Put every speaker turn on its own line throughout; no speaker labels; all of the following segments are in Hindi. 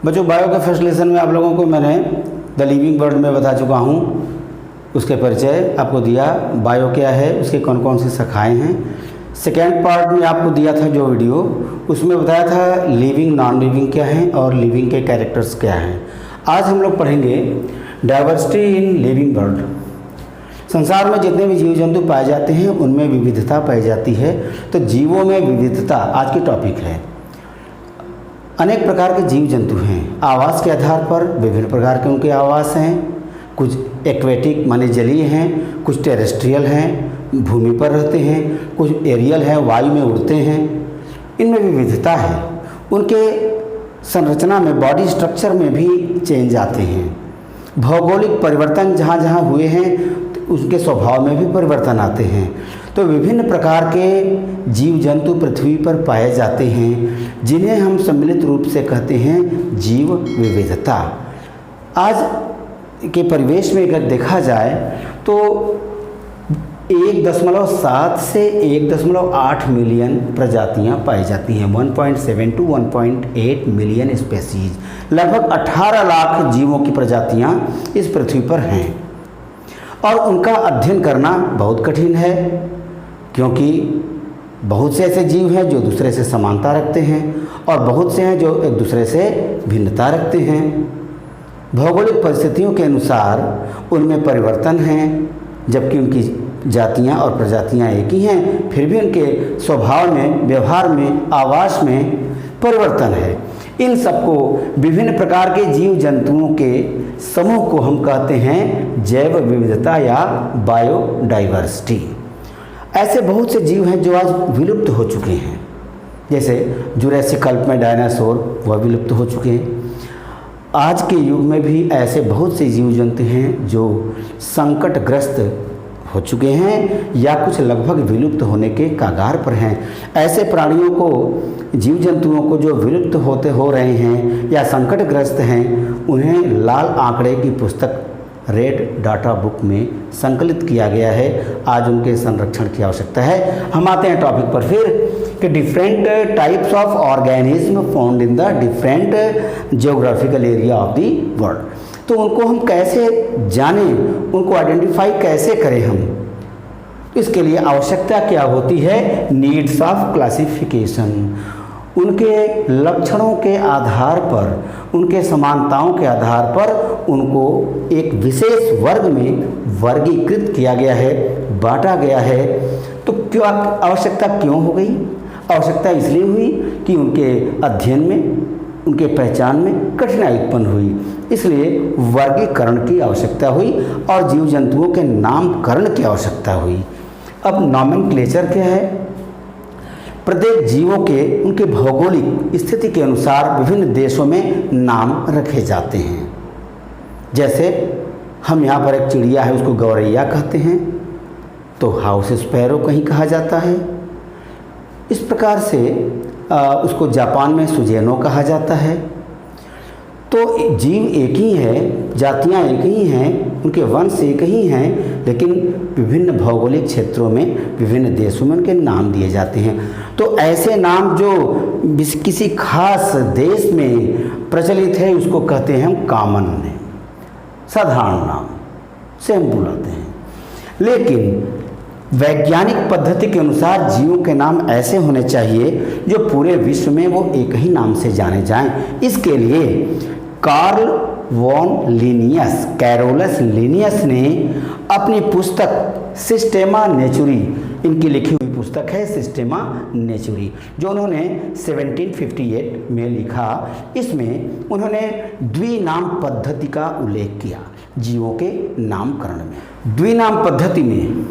बच्चों बायो के फर्स्ट लेसन में आप लोगों को मैंने द लिविंग वर्ल्ड में बता चुका हूँ, उसके परिचय आपको दिया, बायो क्या है, उसके कौन कौन सी शाखाएँ हैं। सेकेंड पार्ट में आपको दिया था जो वीडियो, उसमें बताया था लिविंग नॉन लिविंग क्या है और लिविंग के कैरेक्टर्स क्या हैं। आज हम लोग पढ़ेंगे डाइवर्सिटी इन लिविंग वर्ल्ड। संसार में जितने भी जीव जंतु पाए जाते हैं उनमें विविधता पाई जाती है, तो जीवों में विविधता आज की टॉपिक है। अनेक प्रकार के जीव जंतु हैं, आवास के आधार पर विभिन्न प्रकार के उनके आवास हैं। कुछ एक्वेटिक माने जलीय हैं, कुछ टेरेस्ट्रियल हैं, भूमि पर रहते हैं, कुछ एरियल हैं, वायु में उड़ते हैं। इनमें विविधता है। उनके संरचना में, बॉडी स्ट्रक्चर में भी चेंज आते हैं। भौगोलिक परिवर्तन जहाँ जहाँ हुए हैं उसके स्वभाव में भी परिवर्तन आते हैं। तो विभिन्न प्रकार के जीव जंतु पृथ्वी पर पाए जाते हैं, जिन्हें हम सम्मिलित रूप से कहते हैं जीव विविधता। आज के परिवेश में अगर देखा जाए तो 1.7 से 1.8 मिलियन प्रजातियां पाई जाती हैं। 1.7 to 1.8 मिलियन स्पेसीज, लगभग 18 लाख जीवों की प्रजातियां इस पृथ्वी पर हैं। और उनका अध्ययन करना बहुत कठिन है, क्योंकि बहुत से ऐसे जीव हैं जो दूसरे से समानता रखते हैं और बहुत से हैं जो एक दूसरे से भिन्नता रखते हैं। भौगोलिक परिस्थितियों के अनुसार उनमें परिवर्तन हैं, जबकि उनकी जातियां और प्रजातियां एक ही हैं, फिर भी उनके स्वभाव में, व्यवहार में, आवास में परिवर्तन है। इन सबको विभिन्न प्रकार के जीव जंतुओं के समूह को हम कहते हैं जैव विविधता या बायोडाइवर्सिटी। ऐसे बहुत से जीव हैं जो आज विलुप्त हो चुके हैं, जैसे जुरासिक कल्प में डायनासोर, वह विलुप्त हो चुके हैं। आज के युग में भी ऐसे बहुत से जीव जंतु हैं जो संकटग्रस्त हो चुके हैं या कुछ लगभग विलुप्त होने के कगार पर हैं। ऐसे प्राणियों को, जीव जंतुओं को जो विलुप्त होते हो रहे हैं या संकटग्रस्त हैं, उन्हें लाल आंकड़े की पुस्तक रेड डाटा बुक में संकलित किया गया है। आज उनके संरक्षण की आवश्यकता है। हम आते हैं टॉपिक पर फिर कि different types of organism found in the different geographical area of the world. तो उनको हम कैसे जानें, उनको आइडेंटिफाई कैसे करें हम, इसके लिए आवश्यकता क्या होती है? Needs of classification. उनके लक्षणों के आधार पर, उनके समानताओं के आधार पर उनको एक विशेष वर्ग में वर्गीकृत किया गया है, बांटा गया है। तो क्यों आवश्यकता क्यों हो गई? आवश्यकता इसलिए हुई कि उनके अध्ययन में, उनके पहचान में कठिनाई उत्पन्न हुई, इसलिए वर्गीकरण की आवश्यकता हुई और जीव जंतुओं के नामकरण की आवश्यकता हुई। अब नॉमेनक्लेचर क्या है? प्रत्येक जीवों के उनके भौगोलिक स्थिति के अनुसार विभिन्न देशों में नाम रखे जाते हैं। जैसे हम यहाँ पर एक चिड़िया है, उसको गौरैया कहते हैं, तो हाउस स्पैरो कहीं कहा जाता है। इस प्रकार से उसको जापान में सुजेनो कहा जाता है। तो जीव एक ही है, जातियाँ एक ही हैं, उनके वंश एक ही हैं, लेकिन विभिन्न भौगोलिक क्षेत्रों में, विभिन्न देशों में उनके नाम दिए जाते हैं। तो ऐसे नाम जो किसी खास देश में प्रचलित है उसको कहते हैं हम कॉमन नेम, साधारण नाम से हम बुलाते हैं। लेकिन वैज्ञानिक पद्धति के अनुसार जीवों के नाम ऐसे होने चाहिए जो पूरे विश्व में वो एक ही नाम से जाने जाएं। इसके लिए Carl von Linnaeus, Carolus Linnaeus ने अपनी पुस्तक सिस्टेमा नेचुरी, इनकी लिखी हुई पुस्तक है सिस्टेमा नेचुरी, जो उन्होंने 1758 में लिखा। इसमें उन्होंने द्विनाम पद्धति का उल्लेख किया जीवों के नामकरण में। द्विनाम पद्धति में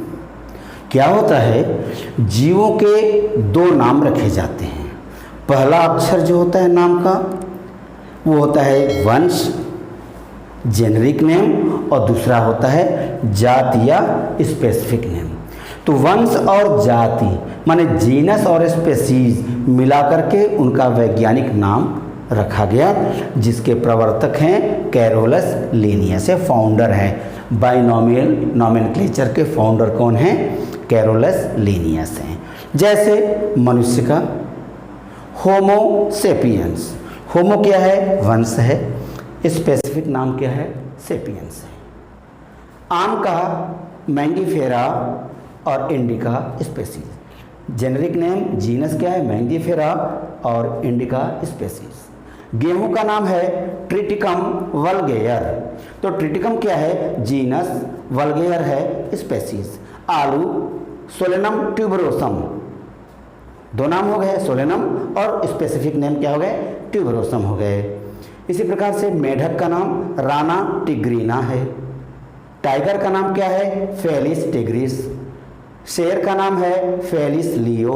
क्या होता है? जीवों के दो नाम रखे जाते हैं। पहला अक्षर जो होता है नाम का वो होता है वंश, जेनरिक नेम, और दूसरा होता है जाति या स्पेसिफिक नेम। तो वंश और जाति माने जीनस और स्पेसीज मिलाकर के उनका वैज्ञानिक नाम रखा गया, जिसके प्रवर्तक हैं कैरोलस लिनियस, फाउंडर हैं। बाइनोमियल नॉमेनक्लेचर के फाउंडर कौन हैं? कैरोलस लिनियस हैं। जैसे मनुष्य का होमो सेपियंस, होमो क्या है? वंश है। स्पेसिफिक नाम क्या है? सेपियंस है। आम का मैंगीफेरा और indica species. Generic name genus क्या है? मैंगीफेरा और इंडिका स्पेसीज। गेहूं का नाम है ट्रिटिकम वल्गेयर। तो ट्रिटिकम क्या है? जीनस, वल्गेयर है स्पेसीज। आलू सोलेनम ट्यूबरोसम, दो नाम हो गए, सोलेनम और स्पेसिफिक नेम क्या हो गए? ट्यूबरोसम हो गए। इसी प्रकार से मेढक का नाम राना टिग्रीना है। टाइगर का नाम क्या है? फेलिस टिग्रिस। शेर का नाम है फेलिस लियो।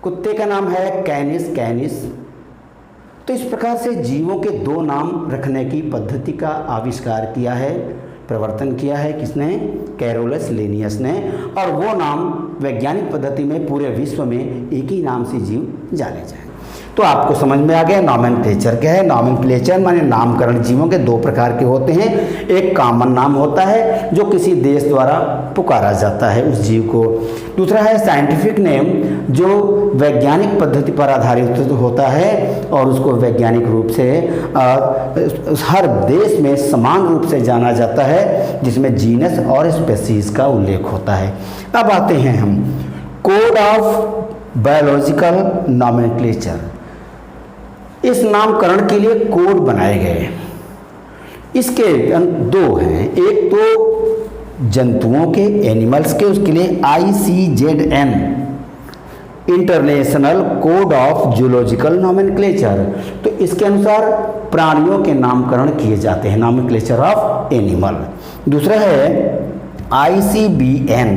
कुत्ते का नाम है कैनिस कैनिस। तो इस प्रकार से जीवों के दो नाम रखने की पद्धति का आविष्कार किया है, प्रवर्तन किया है किसने? कैरोलस लिनियस ने। और वो नाम वैज्ञानिक पद्धति में पूरे विश्व में एक ही नाम से जीव जाने जाए। तो आपको समझ में आ गया नॉमेनक्लेचर क्या है। नॉमेनक्लेचर माने नामकरण जीवों के दो प्रकार के होते हैं। एक कॉमन नाम होता है जो किसी देश द्वारा पुकारा जाता है उस जीव को। दूसरा है साइंटिफिक नेम जो वैज्ञानिक पद्धति पर आधारित होता है और उसको वैज्ञानिक रूप से हर देश में समान रूप से जाना जाता है, जिसमें जीनस और स्पेसीज का उल्लेख होता है। अब आते हैं हम कोड ऑफ बायोलॉजिकल नॉमेनक्लेचर। इस नामकरण के लिए कोड बनाए गए। इसके दो हैं, एक तो जंतुओं के, एनिमल्स के, उसके लिए ICZN international code of zoological nomenclature. तो इसके अनुसार प्राणियों के नामकरण किए जाते हैं, नॉमेनक्लेचर ऑफ एनिमल। दूसरा है ICBN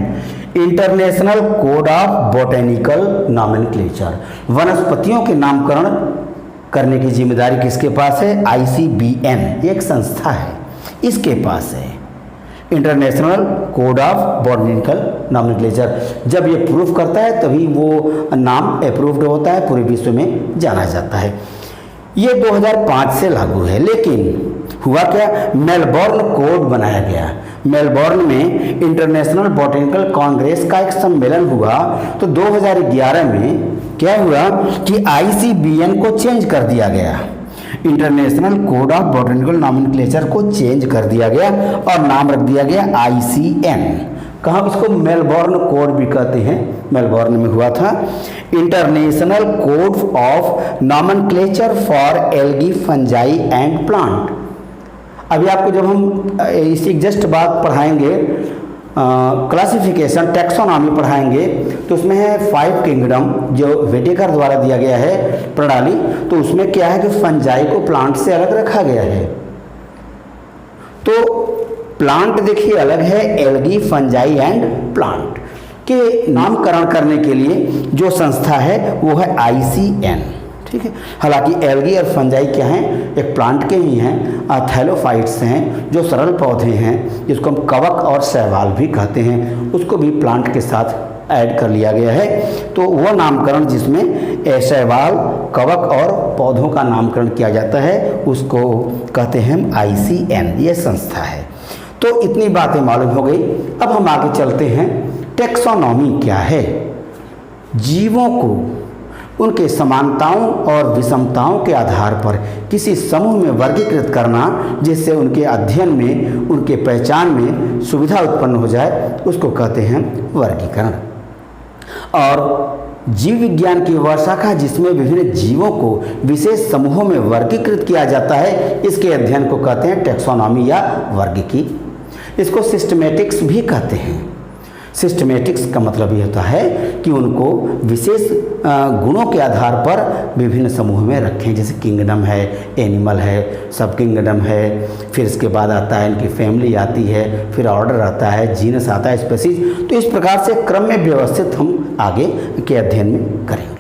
international code of botanical nomenclature. वनस्पतियों के नामकरण करने की जिम्मेदारी किसके पास है? ICBN एक संस्था है, इसके पास है international code of botanical nomenclature. जब ये प्रूफ करता है तभी वो नाम अप्रूव्ड होता है, पूरे विश्व में जाना जाता है। ये 2005 से लागू है, लेकिन हुआ क्या? मेलबोर्न कोड बनाया गया। मेलबोर्न में इंटरनेशनल बोटेनिकल कांग्रेस का एक सम्मेलन हुआ, तो 2011 में क्या हुआ कि ICBN को चेंज कर दिया गया, international code of botanical nomenclature को चेंज कर दिया गया और नाम रख दिया गया ICN। कहाँ? इसको मेलबोर्न कोड भी कहते हैं, मेलबोर्न में हुआ था। International code of nomenclature for algae fungi and plant. अभी आपको जब हम इसी जस्ट बात पढ़ाएंगे, क्लासिफिकेशन टैक्सोनॉमी पढ़ाएंगे, तो उसमें है 5 किंगडम जो व्हिटेकर द्वारा दिया गया है प्रणाली। तो उसमें क्या है कि फंजाई को प्लांट से अलग रखा गया है। तो प्लांट देखिए अलग है, एल्गी फंजाई एंड प्लांट के नामकरण करने के लिए जो संस्था है वो है ICN। ठीक है। हालांकि एल्गी और फंजाई क्या हैं? एक प्लांट के ही हैं, थैलोफाइट्स हैं जो सरल पौधे हैं, जिसको हम कवक और शैवाल भी कहते हैं, उसको भी प्लांट के साथ ऐड कर लिया गया है। तो वो नामकरण जिसमें शैवाल, कवक और पौधों का नामकरण किया जाता है उसको कहते हैं ICN, ये संस्था है। तो इतनी बातें मालूम हो गई। अब हम आगे चलते हैं, टैक्सोनॉमी क्या है। जीवों को उनके समानताओं और विषमताओं के आधार पर किसी समूह में वर्गीकृत करना, जिससे उनके अध्ययन में, उनके पहचान में सुविधा उत्पन्न हो जाए, उसको कहते हैं वर्गीकरण। और जीव विज्ञान की वह शाखा जिसमें विभिन्न जीवों को विशेष समूहों में वर्गीकृत किया जाता है, इसके अध्ययन को कहते हैं टैक्सोनॉमी या वर्गीकी। इसको सिस्टमेटिक्स भी कहते हैं। सिस्टमेटिक्स का मतलब ये होता है कि उनको विशेष गुणों के आधार पर विभिन्न समूह में रखें, जैसे किंगडम है, एनिमल है, सब किंगडम है, फिर इसके बाद आता है इनकी फैमिली आती है, फिर ऑर्डर आता है, जीनस आता है, स्पेसीज। तो इस प्रकार से क्रम में व्यवस्थित हम आगे के अध्ययन में करेंगे।